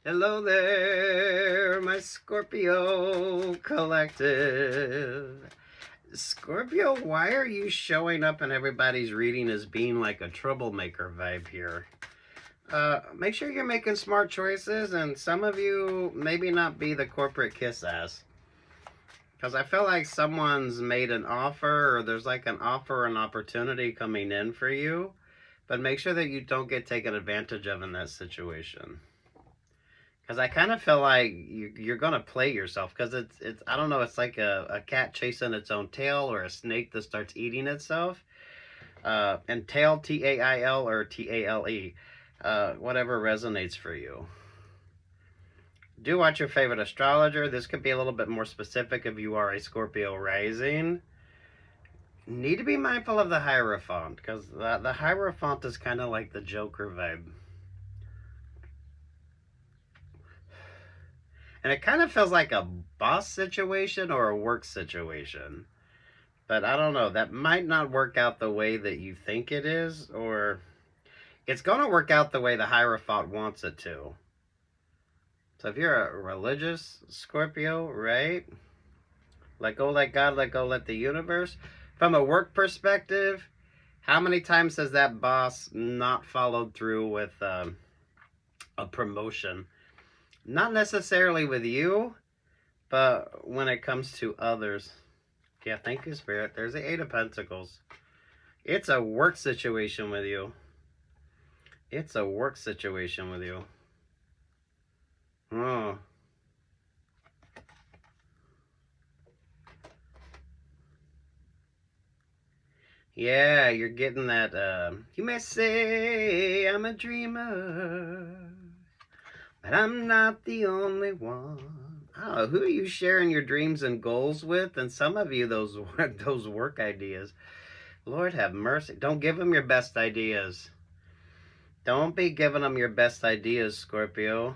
Hello there, my Scorpio collective. Scorpio, why are you showing up in everybody's reading as being like a troublemaker vibe here? Make sure you're making smart choices, and some of you maybe not be the corporate kiss ass. Because I feel like someone's made an offer, or there's like an offer, an opportunity coming in for you. But make sure that you don't get taken advantage of in that situation. Because I kind of feel like you're going to play yourself. Because it's I don't know, it's like a cat chasing its own tail, or a snake that starts eating itself. And tail, T-A-I-L or T-A-L-E. Whatever resonates for you. Do watch your favorite astrologer. This could be a little bit more specific if you are a Scorpio rising. Need to be mindful of the Hierophant, because the Hierophant is kind of like the Joker vibe. And it kind of feels like a boss situation or a work situation. But I don't know. That might not work out the way that you think it is, or it's going to work out the way the Hierophant wants it to. So if you're a religious Scorpio, right? Let go, let God, let go, let the universe. From a work perspective, how many times has that boss not followed through with a promotion? Not necessarily with you, but when it comes to others. Yeah, thank you, Spirit. There's the Eight of Pentacles. It's a work situation with you. It's a work situation with you. Oh. Yeah, you're getting that, you may say I'm a dreamer, but I'm not the only one. Oh, who are you sharing your dreams and goals with? And some of you, those work ideas. Lord have mercy. Don't give them your best ideas. Don't be giving them your best ideas, Scorpio.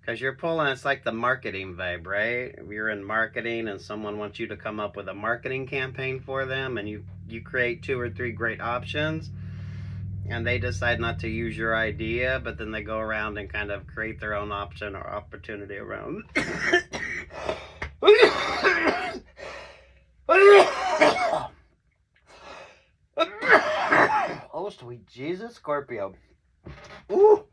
Because you're pulling, it's like the marketing vibe, right? If you're in marketing and someone wants you to come up with a marketing campaign for them, and you create 2 or 3 great options, and they decide not to use your idea, but then they go around and kind of create their own option or opportunity around. Oh, sweet Jesus, Scorpio. Ooh.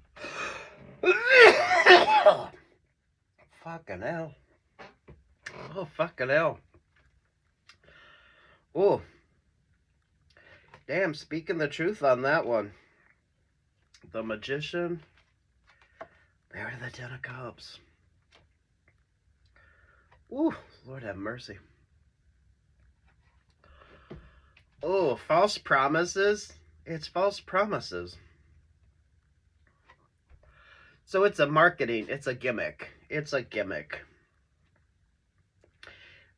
Fucking hell. Oh, fucking hell. Oh. Damn, speaking the truth on that one. The Magician. There to the Ten of Cups. Ooh, Lord have mercy. Oh, false promises. It's false promises. So it's a marketing. It's a gimmick. It's a gimmick.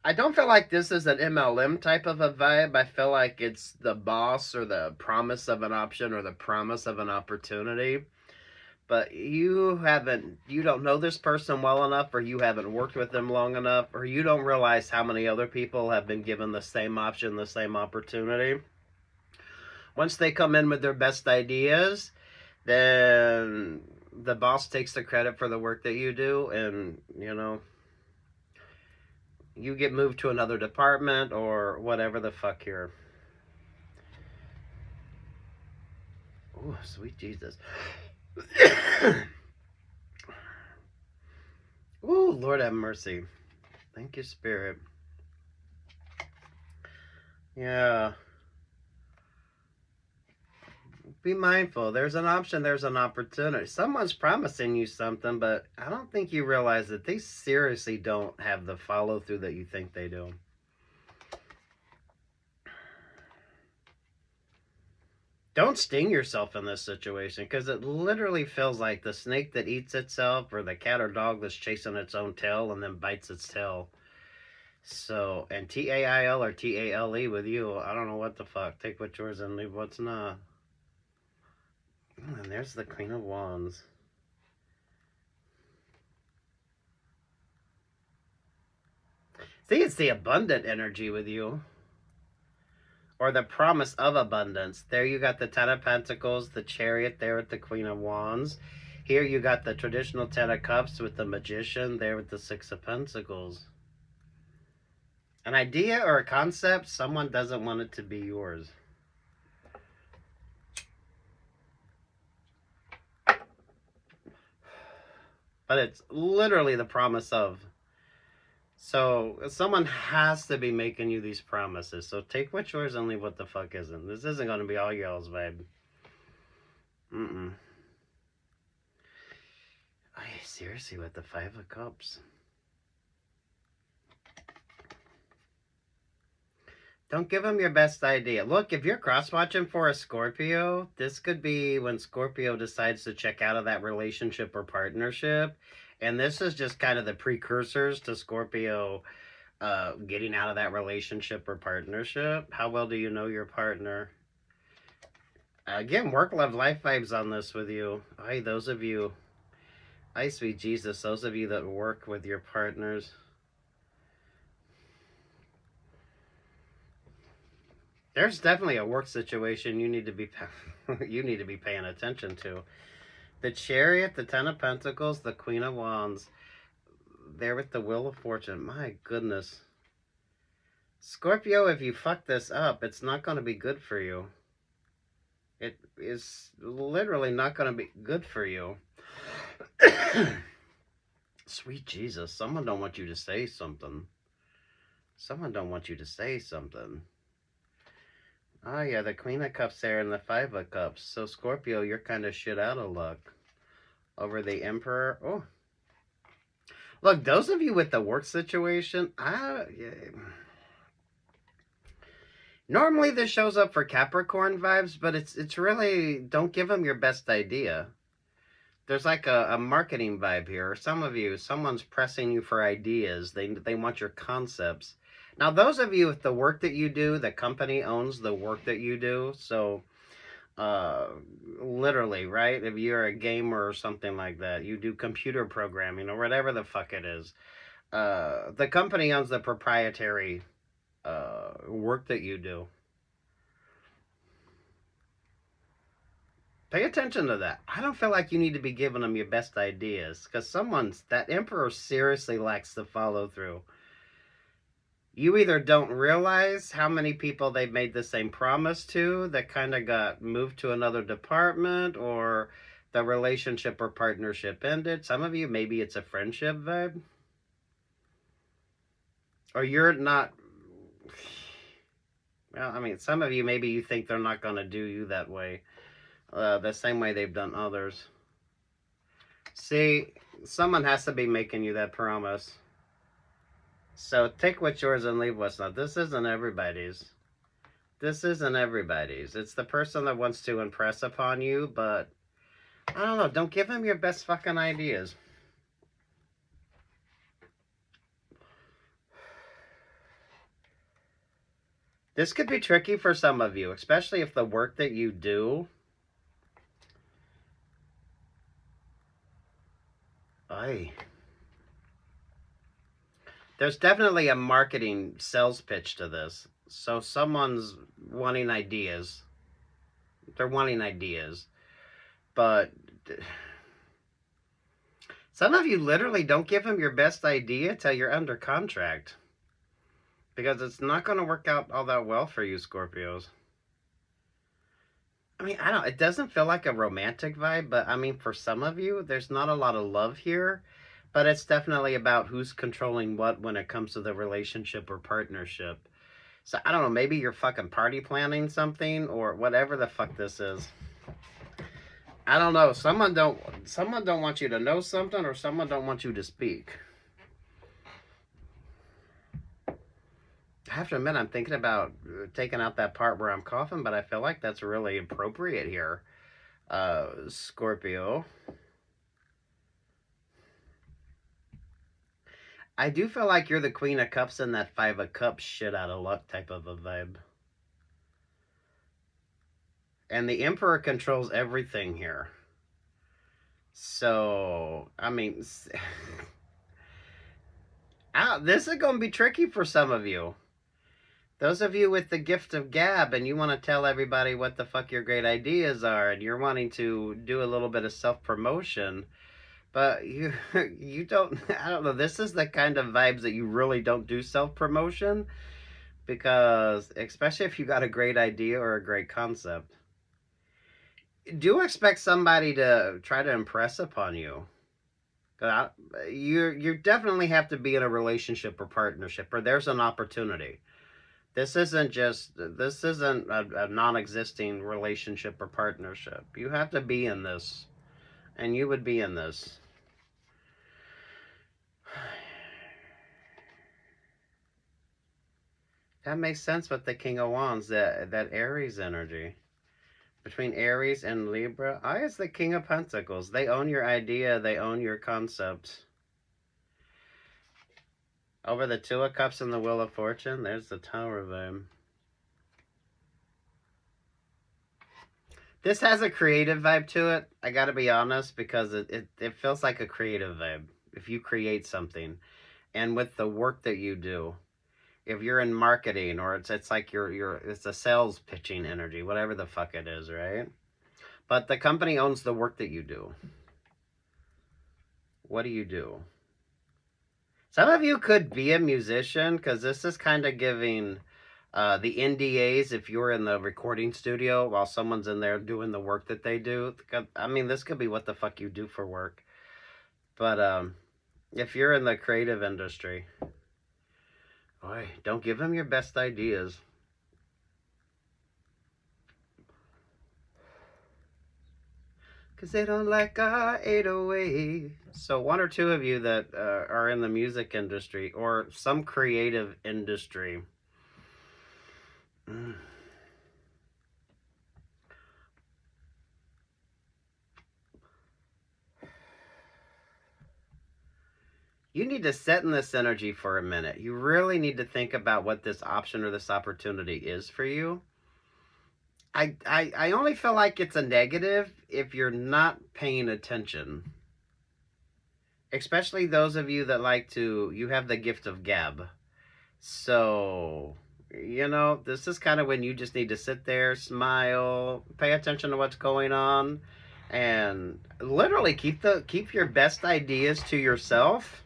I don't feel like this is an MLM type of a vibe. I feel like it's the boss or the promise of an option or the promise of an opportunity. But you don't know this person well enough, or you haven't worked with them long enough, or you don't realize how many other people have been given the same option, the same opportunity. Once they come in with their best ideas, then the boss takes the credit for the work that you do, and, you get moved to another department or whatever the fuck here. Oh, sweet Jesus. Oh, Lord have mercy. Thank you, Spirit. Yeah. Be mindful. There's an option. There's an opportunity. Someone's promising you something, but I don't think you realize that they seriously don't have the follow through that you think they do. Don't sting yourself in this situation, because it literally feels like the snake that eats itself, or the cat or dog that's chasing its own tail and then bites its tail. So, and T-A-I-L or T-A-L-E with you, I don't know what the fuck. Take what's yours and leave what's not. And there's the Queen of Wands. See, it's the abundant energy with you. Or the promise of abundance. There you got the Ten of Pentacles, the Chariot there at the Queen of Wands. Here you got the traditional Ten of Cups with the Magician, there with the Six of Pentacles. An idea or a concept, someone doesn't want it to be yours. But it's literally the promise of. So someone has to be making you these promises. So take what's yours and leave what the fuck isn't. This isn't going to be all y'all's vibe. Seriously, with the Five of Cups. Don't give them your best idea. Look, if you're cross-watching for a Scorpio, this could be when Scorpio decides to check out of that relationship or partnership. And this is just kind of the precursors to Scorpio getting out of that relationship or partnership. How well do you know your partner? Again, work, love, life vibes on this with you. Hey, those of you, ay, sweet Jesus, those of you that work with your partners. There's definitely a work situation you need to be paying attention to. The Chariot, the Ten of Pentacles, the Queen of Wands. There with the Wheel of Fortune. My goodness. Scorpio, if you fuck this up, it's not going to be good for you. It is literally not going to be good for you. Sweet Jesus, someone don't want you to say something. Someone don't want you to say something. Oh yeah, the Queen of Cups there and the Five of Cups. So Scorpio, you're kind of shit out of luck. Over the Emperor. Oh. Look, those of you with the work situation, normally this shows up for Capricorn vibes, but it's really, don't give them your best idea. There's like a marketing vibe here. Some of you, someone's pressing you for ideas. They want your concepts. Now, those of you with the work that you do, the company owns the work that you do. So, literally, right? If you're a gamer or something like that, you do computer programming or whatever the fuck it is. The company owns the proprietary work that you do. Pay attention to that. I don't feel like you need to be giving them your best ideas because that Emperor seriously lacks the follow through. You either don't realize how many people they've made the same promise to that kind of got moved to another department, or the relationship or partnership ended. Some of you, maybe it's a friendship vibe. Or you're not... Well, I mean, some of you, maybe you think they're not going to do you that way. The same way they've done others. See, someone has to be making you that promise. So take what's yours and leave what's not. This isn't everybody's. This isn't everybody's. It's the person that wants to impress upon you, but I don't know. Don't give them your best fucking ideas. This could be tricky for some of you, especially if the work that you do... There's definitely a marketing sales pitch to this. So someone's wanting ideas. They're wanting ideas. But some of you literally don't give them your best idea till you're under contract. Because it's not going to work out all that well for you, Scorpios. I mean, it doesn't feel like a romantic vibe, but I mean, for some of you, there's not a lot of love here. But it's definitely about who's controlling what when it comes to the relationship or partnership. So, I don't know, maybe you're fucking party planning something or whatever the fuck this is. I don't know. Someone don't want you to know something, or someone don't want you to speak. I have to admit, I'm thinking about taking out that part where I'm coughing, but I feel like that's really appropriate here, Scorpio. I do feel like you're the Queen of Cups and that Five of Cups shit out of luck type of a vibe. And the Emperor controls everything here. So, I mean, this is going to be tricky for some of you. Those of you with the gift of gab and you want to tell everybody what the fuck your great ideas are and you're wanting to do a little bit of self-promotion, but you don't, I don't know, this is the kind of vibes that you really don't do self-promotion, because especially if you got a great idea or a great concept, do expect somebody to try to impress upon you. You definitely have to be in a relationship or partnership, or there's an opportunity. This isn't a non-existing relationship or partnership. You have to be in this, and you would be in this. That makes sense with the King of Wands, that Aries energy. Between Aries and Libra, I is the King of Pentacles. They own your idea, they own your concept. Over the Two of Cups and the Wheel of Fortune, there's the Tower vibe. This has a creative vibe to it, I gotta be honest, because it feels like a creative vibe. If you create something, and with the work that you do, if you're in marketing, or it's like it's a sales pitching energy, whatever the fuck it is, right? But the company owns the work that you do. What do you do? Some of you could be a musician, because this is kind of giving the NDAs if you're in the recording studio while someone's in there doing the work that they do. I mean, this could be what the fuck you do for work. But if you're in the creative industry, boy, don't give them your best ideas. Because they don't like our 808. So one or two of you that are in the music industry or some creative industry, you need to sit in this energy for a minute. You really need to think about what this option or this opportunity is for you. I only feel like it's a negative if you're not paying attention. Especially those of you that you have the gift of gab. So, this is kind of when you just need to sit there, smile, pay attention to what's going on, and literally keep your best ideas to yourself.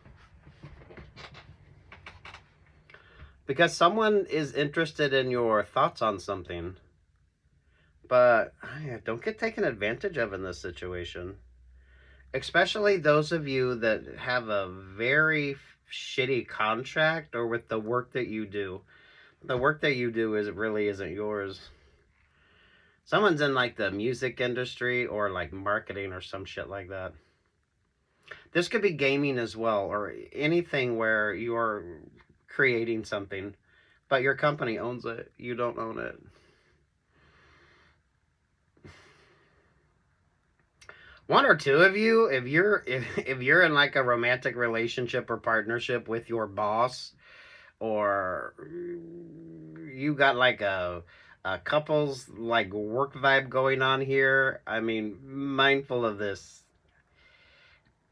Because someone is interested in your thoughts on something. But don't get taken advantage of in this situation. Especially those of you that have a very shitty contract or with the work that you do. The work that you do really isn't yours. Someone's in like the music industry or like marketing or some shit like that. This could be gaming as well, or anything where you're creating something, but your company owns it. You don't own it. One or two of you, if you're in like a romantic relationship or partnership with your boss, or you got like a couple's like work vibe going on here, I mean, mindful of this.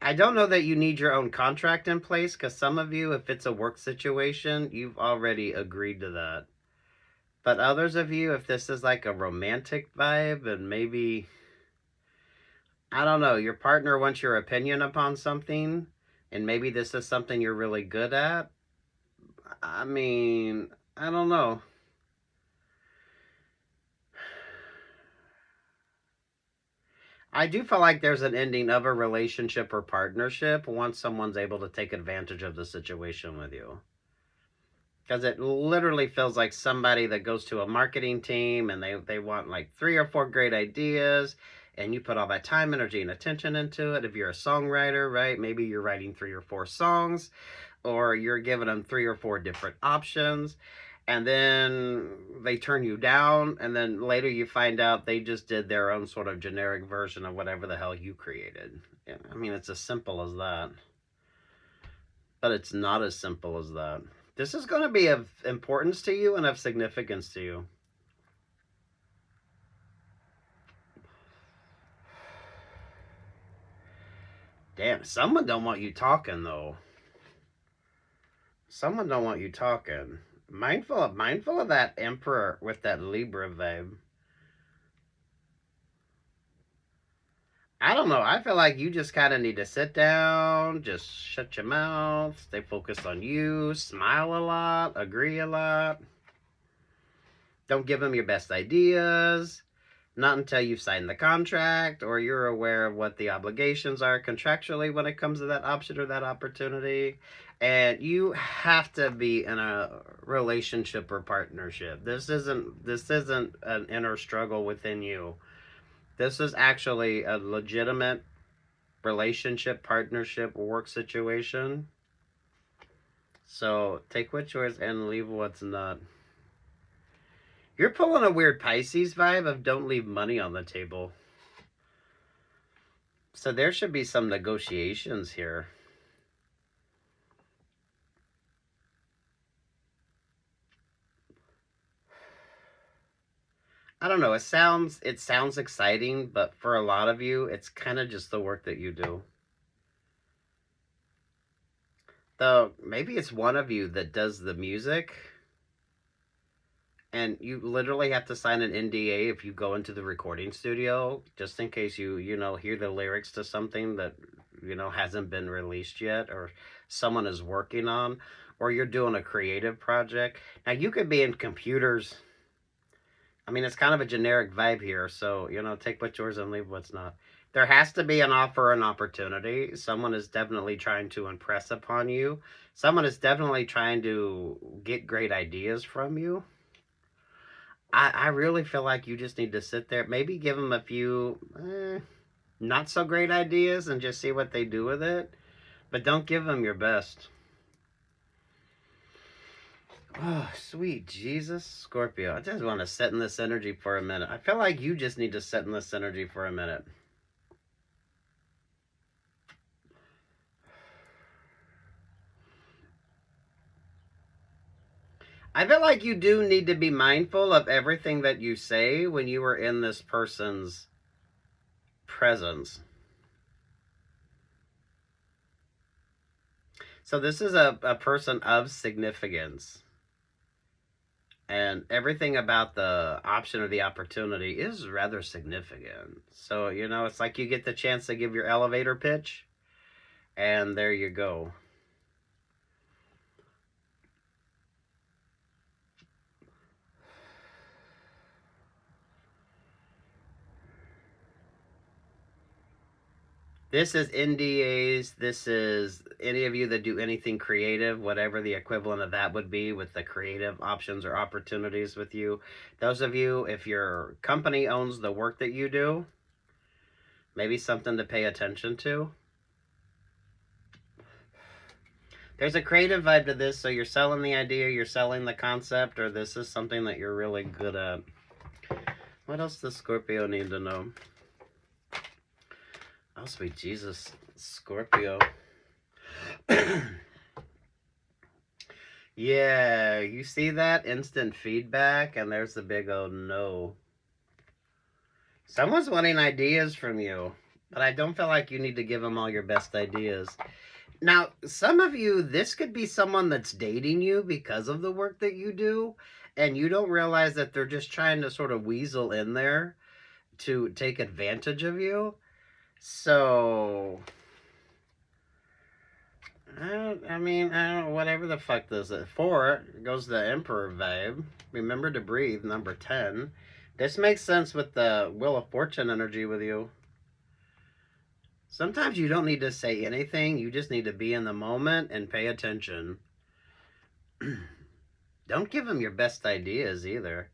I don't know that you need your own contract in place, because some of you, if it's a work situation, you've already agreed to that. But others of you, if this is like a romantic vibe and maybe, I don't know, your partner wants your opinion upon something, and maybe this is something you're really good at. I mean, I don't know. I do feel like there's an ending of a relationship or partnership once someone's able to take advantage of the situation with you. Because it literally feels like somebody that goes to a marketing team and they want like 3 or 4 great ideas, and you put all that time, energy, and attention into it. If you're a songwriter, right, maybe you're writing 3 or 4 songs, or you're giving them 3 or 4 different options, and then they turn you down, and then later you find out they just did their own sort of generic version of whatever the hell you created. I mean, it's as simple as that. But it's not as simple as that. This is going to be of importance to you and of significance to you. Damn, someone don't want you talking, though. Someone don't want you talking. Mindful of that Emperor with that Libra vibe. I don't know. I feel like you just kind of need to sit down, just shut your mouth, stay focused on you, smile a lot, agree a lot. Don't give them your best ideas. Not until you've signed the contract or you're aware of what the obligations are contractually when it comes to that option or that opportunity. And you have to be in a relationship or partnership. This isn't an inner struggle within you. This is actually a legitimate relationship, partnership, work situation. So take what's yours and leave what's not. You're pulling a weird Pisces vibe of don't leave money on the table. So there should be some negotiations here. I don't know. It sounds exciting, but for a lot of you, it's kind of just the work that you do. Though maybe it's one of you that does the music, and you literally have to sign an NDA if you go into the recording studio, just in case you hear the lyrics to something that hasn't been released yet, or someone is working on, or you're doing a creative project. Now you could be in computers. I mean, it's kind of a generic vibe here, so, take what's yours and leave what's not. There has to be an offer, an opportunity. Someone is definitely trying to impress upon you. Someone is definitely trying to get great ideas from you. I really feel like you just need to sit there, maybe give them a few not so great ideas and just see what they do with it. But don't give them your best. Oh, sweet Jesus, Scorpio. I just want to sit in this energy for a minute. I feel like you just need to sit in this energy for a minute. I feel like you do need to be mindful of everything that you say when you are in this person's presence. So this is a person of significance. And everything about the option or the opportunity is rather significant. So, it's like you get the chance to give your elevator pitch, and there you go. This is NDAs. This is any of you that do anything creative, whatever the equivalent of that would be with the creative options or opportunities with you. Those of you, if your company owns the work that you do, maybe something to pay attention to. There's a creative vibe to this, so you're selling the idea, you're selling the concept, or this is something that you're really good at. What else does Scorpio need to know? Oh, sweet Jesus, Scorpio. Yeah, you see that? Instant feedback, and there's the big old no. Someone's wanting ideas from you, but I don't feel like you need to give them all your best ideas. Now, some of you, this could be someone that's dating you because of the work that you do, and you don't realize that they're just trying to sort of weasel in there to take advantage of you. So, I mean, whatever the fuck this is. 4 goes the Emperor vibe. Remember to breathe, number 10. This makes sense with the Wheel of Fortune energy with you. Sometimes you don't need to say anything. You just need to be in the moment and pay attention. Don't give them your best ideas either.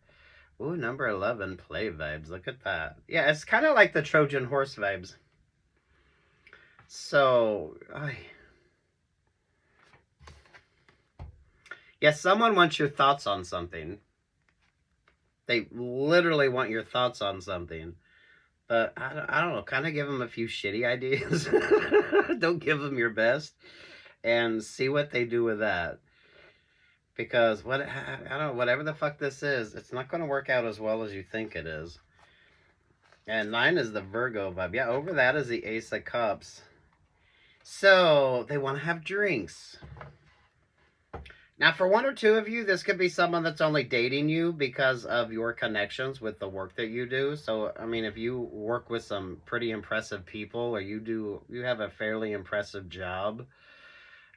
Ooh, number 11, play vibes. Look at that. Yeah, it's kind of like the Trojan horse vibes. So, yes, someone wants your thoughts on something. They literally want your thoughts on something. But I don't know, kind of give them a few shitty ideas. Don't give them your best. And see what they do with that. Because, I don't know, whatever the fuck this is, it's not going to work out as well as you think it is. And 9 is the Virgo vibe. Yeah, over that is the Ace of Cups. So, they want to have drinks. Now, for one or two of you, this could be someone that's only dating you because of your connections with the work that you do. So, I mean, if you work with some pretty impressive people, or you have a fairly impressive job,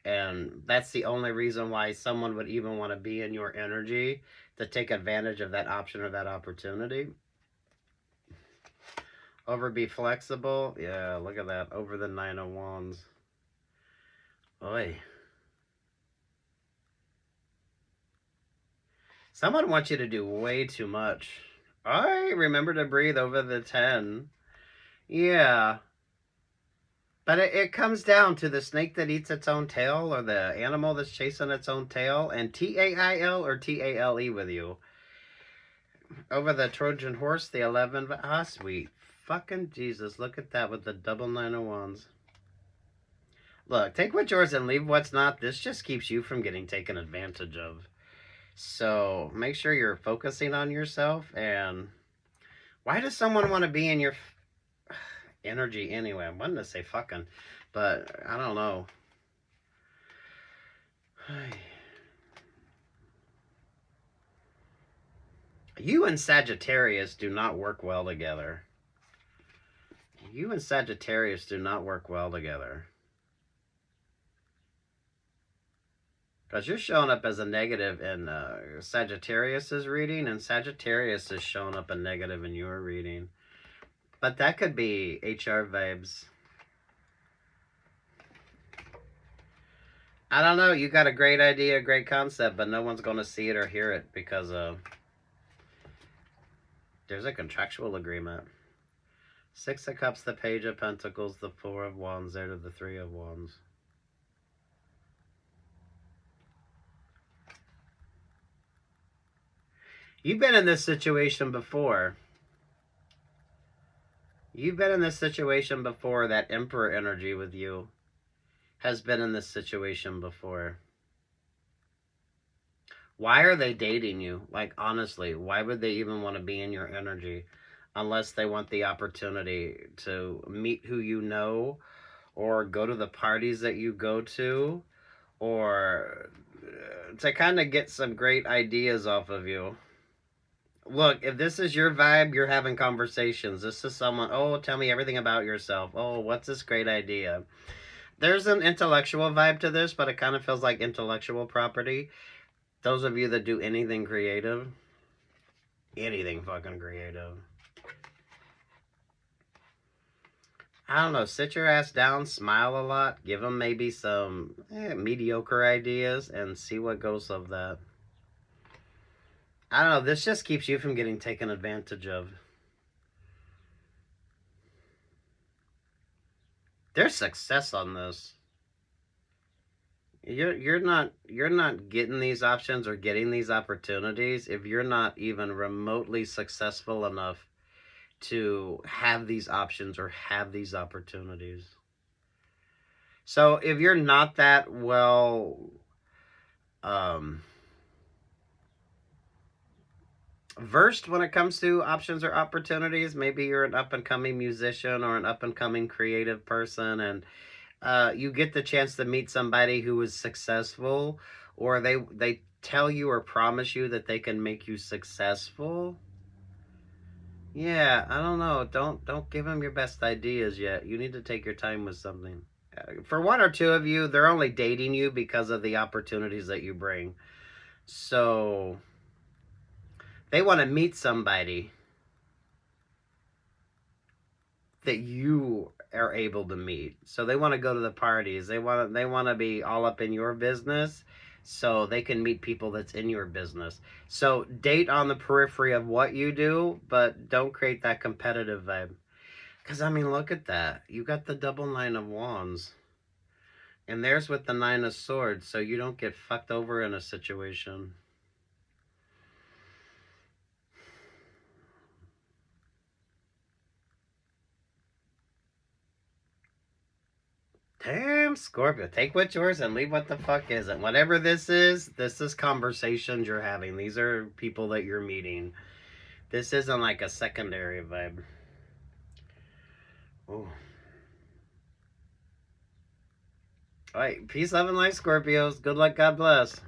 and that's the only reason why someone would even want to be in your energy, to take advantage of that option or that opportunity. Over be flexible. Yeah, look at that. Over the 9 of Wands. Oi. Someone wants you to do way too much. I remember to breathe over the 10. Yeah. But it comes down to the snake that eats its own tail, or the animal that's chasing its own tail, and TAIL or TALE with you. Over the Trojan horse, the 11. Ah, sweet. Fucking Jesus. Look at that with the double 9 of Wands. Look, take what's yours and leave what's not. This just keeps you from getting taken advantage of. So make sure you're focusing on yourself. And why does someone want to be in your energy anyway? I wanted to say fucking, but I don't know. You and Sagittarius do not work well together. You and Sagittarius do not work well together. Because you're showing up as a negative in Sagittarius's reading, and Sagittarius is showing up a negative in your reading. But that could be HR vibes. I don't know. You got a great idea, great concept, but no one's going to see it or hear it because there's a contractual agreement. 6 of Cups, the Page of Pentacles, the 4 of Wands, there to the 3 of Wands. You've been in this situation before. You've been in this situation before. That Emperor energy with you has been in this situation before. Why are they dating you? Like, honestly, why would they even want to be in your energy unless they want the opportunity to meet who you know, or go to the parties that you go to, or to kind of get some great ideas off of you? Look, if this is your vibe, you're having conversations. This is someone, oh, tell me everything about yourself. Oh, what's this great idea? There's an intellectual vibe to this, but it kind of feels like intellectual property. Those of you that do anything creative, anything fucking creative, I don't know, sit your ass down, smile a lot, give them maybe some mediocre ideas, and see what goes of that. I don't know, this just keeps you from getting taken advantage of. There's success on this. You're not getting these options or getting these opportunities if you're not even remotely successful enough to have these options or have these opportunities. So if you're not that well versed when it comes to options or opportunities, maybe you're an up-and-coming musician or an up-and-coming creative person, and you get the chance to meet somebody who is successful, or they tell you or promise you that they can make you successful. Yeah, I don't know. Don't give them your best ideas yet. You need to take your time with something. For one or two of you, they're only dating you because of the opportunities that you bring. So they want to meet somebody that you are able to meet. So they want to go to the parties. They want to be all up in your business so they can meet people that's in your business. So date on the periphery of what you do, but don't create that competitive vibe. Because, I mean, look at that. You got the double 9 of Wands. And there's with the 9 of Swords, so you don't get fucked over in a situation. Damn, Scorpio. Take what's yours and leave what the fuck isn't. Whatever this is conversations you're having. These are people that you're meeting. This isn't like a secondary vibe. Oh. Alright, peace, love, and light, Scorpios. Good luck, God bless.